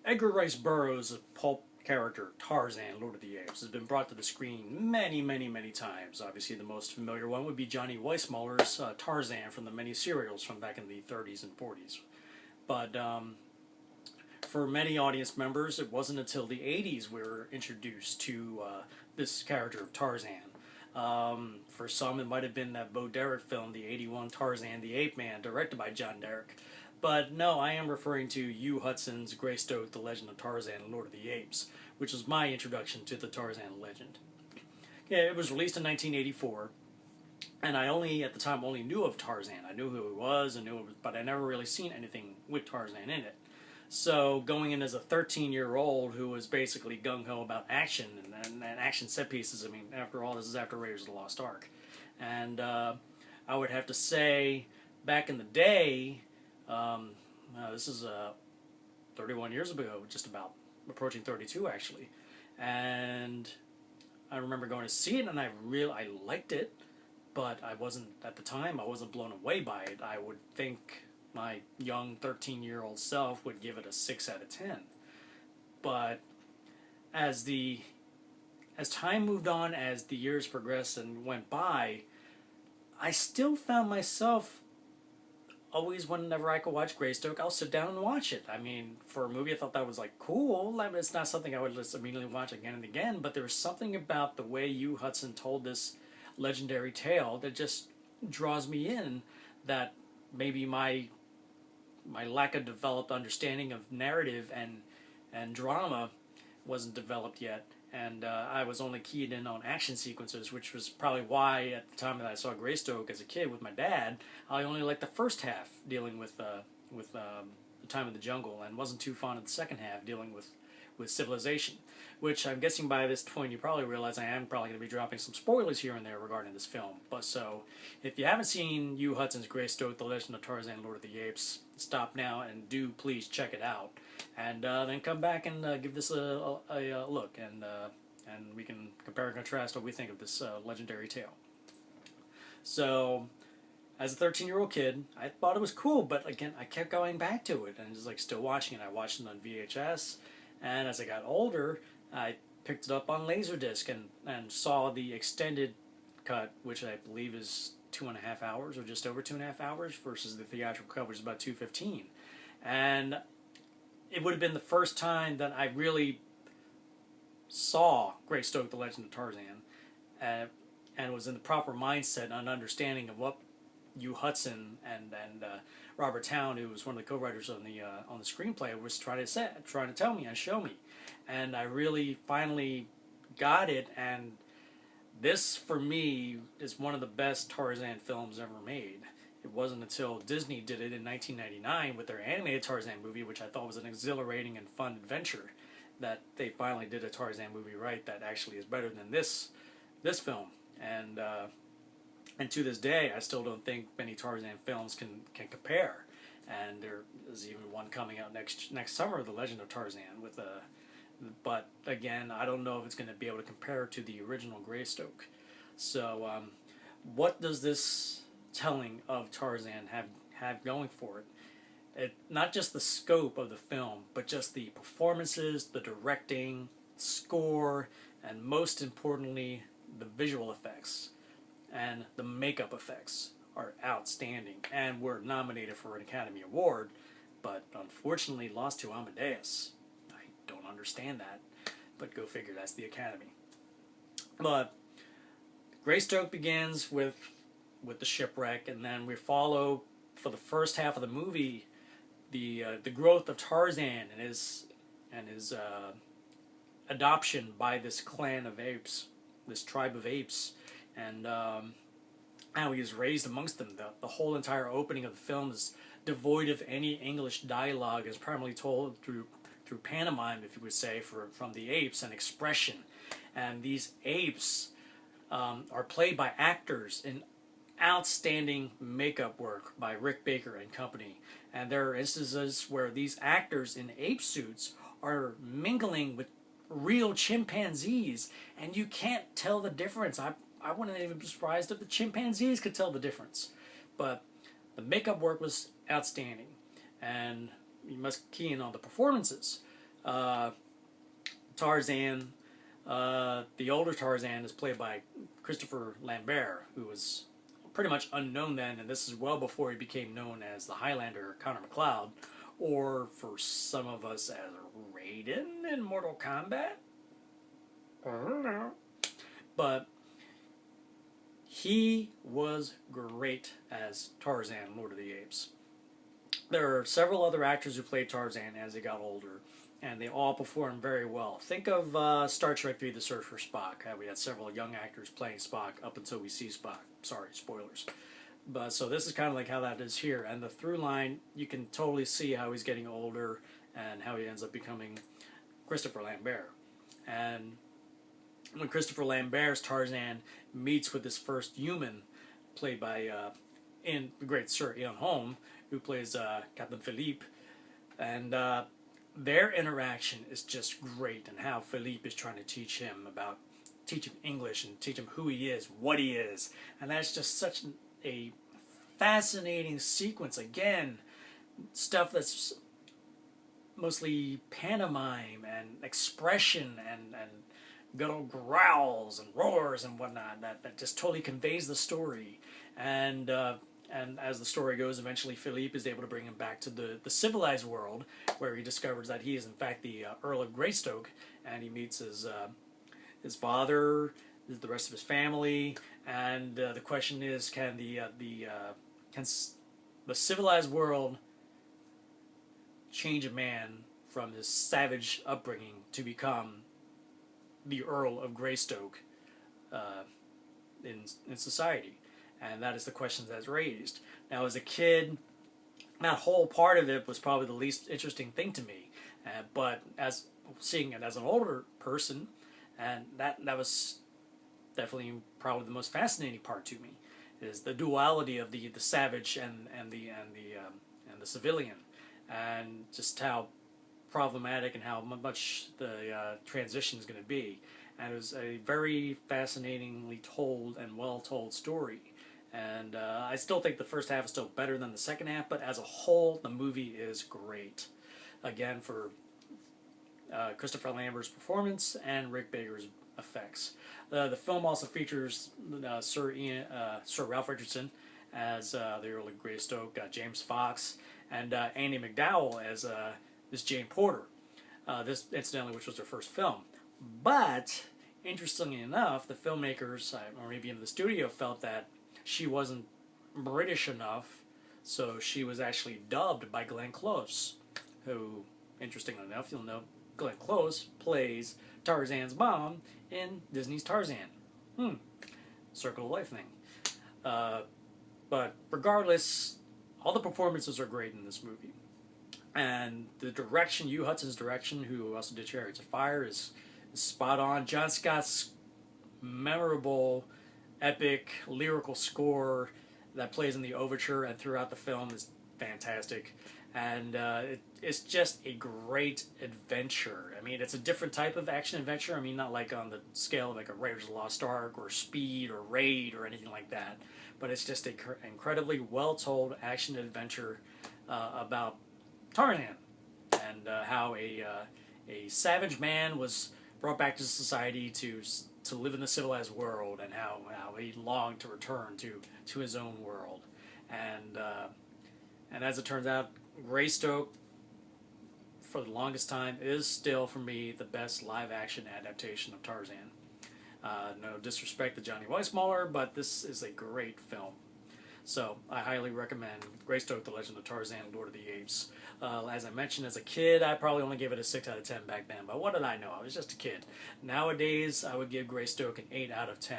Edgar Rice Burroughs' pulp character Tarzan, Lord of the Apes, has been brought to the screen many, many, many times. Obviously, the most familiar one would be Johnny Weissmuller's Tarzan from the many serials from back in the 30s and 40s. But for many audience members, it wasn't until the 80s we were introduced to this character of Tarzan. For some, it might have been that Bo Derek film, the '81 Tarzan the Ape Man, directed by John Derek. But no, I am referring to Hugh Hudson's Greystoke, The Legend of Tarzan, Lord of the Apes, which was my introduction to the Tarzan legend. Yeah, it was released in 1984, and I only, at the time, only knew of Tarzan. I knew who he was, but I never really seen anything with Tarzan in it. So going in as a 13-year-old who was basically gung-ho about action and action set pieces, I mean, after all, this is after Raiders of the Lost Ark. And I would have to say, back in the day, this is 31 years ago, just about, approaching 32 actually. And I remember going to see it, and I liked it, but I wasn't, at the time, I wasn't blown away by it. I would think my young 13-year-old self would give it a 6 out of 10. But as time moved on, as the years progressed and went by, I still found myself always, whenever I could watch Greystoke, I'll sit down and watch it. I mean, for a movie, I thought that was like cool. I mean, it's not something I would just immediately watch again and again, but there was something about the way Hugh Hudson told this legendary tale that just draws me in, that maybe my lack of developed understanding of narrative and drama wasn't developed yet, and I was only keyed in on action sequences, which was probably why at the time that I saw Greystoke as a kid with my dad, I only liked the first half, dealing with the time of the jungle, and wasn't too fond of the second half, dealing with civilization, which I'm guessing by this point you probably realize I am probably going to be dropping some spoilers here and there regarding this film. But so, if you haven't seen Hugh Hudson's Greystoke, The Legend of Tarzan, Lord of the Apes, stop now and do please check it out, and then come back and give this a look, and we can compare and contrast what we think of this legendary tale. So, as a 13-year-old kid, I thought it was cool, but again, I kept going back to it and just like still watching it. I watched it on VHS. And as I got older, I picked it up on Laserdisc and saw the extended cut, which I believe is 2.5 hours, or just over 2.5 hours, versus the theatrical cut, which is about 2:15. And it would have been the first time that I really saw Greystoke, The Legend of Tarzan, and was in the proper mindset and understanding of what Hugh Hudson and Robert Towne, who was one of the co-writers on the screenplay, was trying to tell me and show me, and I really finally got it. And this, for me, is one of the best Tarzan films ever made. It wasn't until Disney did it in 1999 with their animated Tarzan movie, which I thought was an exhilarating and fun adventure, that they finally did a Tarzan movie right that actually is better than this film. And to this day, I still don't think many Tarzan films can compare. And there is even one coming out next summer, The Legend of Tarzan, but again, I don't know if it's going to be able to compare to the original Greystoke. So, what does this telling of Tarzan have going for it? Not just the scope of the film, but just the performances, the directing, score, and most importantly, the visual effects and the makeup effects are outstanding, and were nominated for an Academy Award, but unfortunately lost to Amadeus. I don't understand that, but go figure, that's the Academy. But Greystoke begins with the shipwreck, and then we follow, for the first half of the movie, the growth of Tarzan and his adoption by this clan of apes, this tribe of apes, and how he is raised amongst them. The whole entire opening of the film is devoid of any English dialogue, is primarily told through pantomime, if you would say, from the apes, and expression. And these apes are played by actors in outstanding makeup work by Rick Baker and company. And there are instances where these actors in ape suits are mingling with real chimpanzees, and you can't tell the difference. I wouldn't even be surprised if the chimpanzees could tell the difference. But the makeup work was outstanding, and you must key in on the performances. Uh, Tarzan, the older Tarzan, is played by Christopher Lambert, who was pretty much unknown then, and this is well before he became known as the Highlander Connor McLeod, or for some of us as Raiden in Mortal Kombat. I don't know. But he was great as Tarzan, Lord of the Apes. There are several other actors who played Tarzan as he got older, and they all performed very well. Think of Star Trek III: The Search for Spock. We had several young actors playing Spock up until we see Spock. Sorry, spoilers. But so this is kind of like how that is here, and the through line, you can totally see how he's getting older and how he ends up becoming Christopher Lambert. And when Christopher Lambert's Tarzan meets with his first human, played by in the great Sir Ian Holm, who plays Captain Philippe, and their interaction is just great, and how Philippe is trying to teach him English and teach him who he is, what he is, and that's just such a fascinating sequence. Again, stuff that's mostly pantomime and expression and good old growls and roars and whatnot that just totally conveys the story. And as the story goes, eventually Philippe is able to bring him back to the civilized world, where he discovers that he is in fact the Earl of Greystoke, and he meets his father, the rest of his family, and the question is, can the civilized world change a man from his savage upbringing to become the Earl of Greystoke in society? And that is the question that's raised. Now, as a kid, that whole part of it was probably the least interesting thing to me. But as seeing it as an older person, and that was definitely probably the most fascinating part to me, is the duality of the savage and the civilian, and just how problematic and how much the transition is going to be. And it was a very fascinatingly told and well told story. And I still think the first half is still better than the second half, but as a whole, the movie is great. Again, for Christopher Lambert's performance and Rick Baker's effects. The film also features Sir Ralph Richardson as the Earl of Greystoke, James Fox, and Andy McDowell as Jane Porter. This, incidentally, which was their first film. But, interestingly enough, the filmmakers, or maybe even the studio, felt that she wasn't British enough, so she was actually dubbed by Glenn Close, who, interestingly enough, you'll know Glenn Close plays Tarzan's mom in Disney's Tarzan. Circle of Life thing. But regardless, all the performances are great in this movie. And the direction, Hugh Hudson's direction, who also did Chariots of Fire, is spot on. John Scott's memorable, epic, lyrical score that plays in the overture and throughout the film is fantastic. And it's just a great adventure. I mean, it's a different type of action adventure. I mean, not like on the scale of like a Raiders of the Lost Ark or Speed or Raid or anything like that. But it's just an incredibly well-told action adventure about Tarzan and how a savage man was brought back to society to live in the civilized world, and how he longed to return to his own world. And as it turns out, Greystoke, for the longest time, is still, for me, the best live-action adaptation of Tarzan. No disrespect to Johnny Weissmuller, but this is a great film. So I highly recommend Greystoke, The Legend of Tarzan, Lord of the Apes. As I mentioned, as a kid, I probably only gave it a 6 out of 10 back then, but what did I know? I was just a kid. Nowadays, I would give Greystoke an 8 out of 10.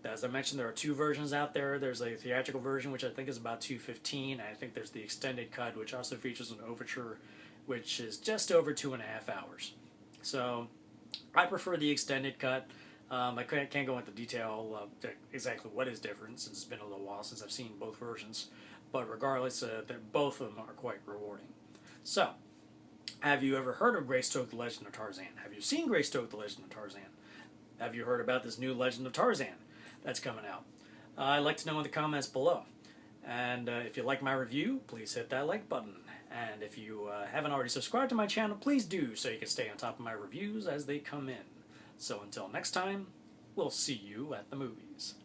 As I mentioned, there are 2 versions out there. There's a theatrical version, which I think is about $2.15. I think there's the extended cut, which also features an overture, which is just over 2.5 hours. So I prefer the extended cut. I can't go into detail exactly what is different, since it's been a little while since I've seen both versions. But regardless, both of them are quite rewarding. So, have you ever heard of Greystoke, The Legend of Tarzan? Have you seen Greystoke, The Legend of Tarzan? Have you heard about this new Legend of Tarzan that's coming out? I'd like to know in the comments below. And if you like my review, please hit that like button. And if you haven't already subscribed to my channel, please do so you can stay on top of my reviews as they come in. So until next time, we'll see you at the movies.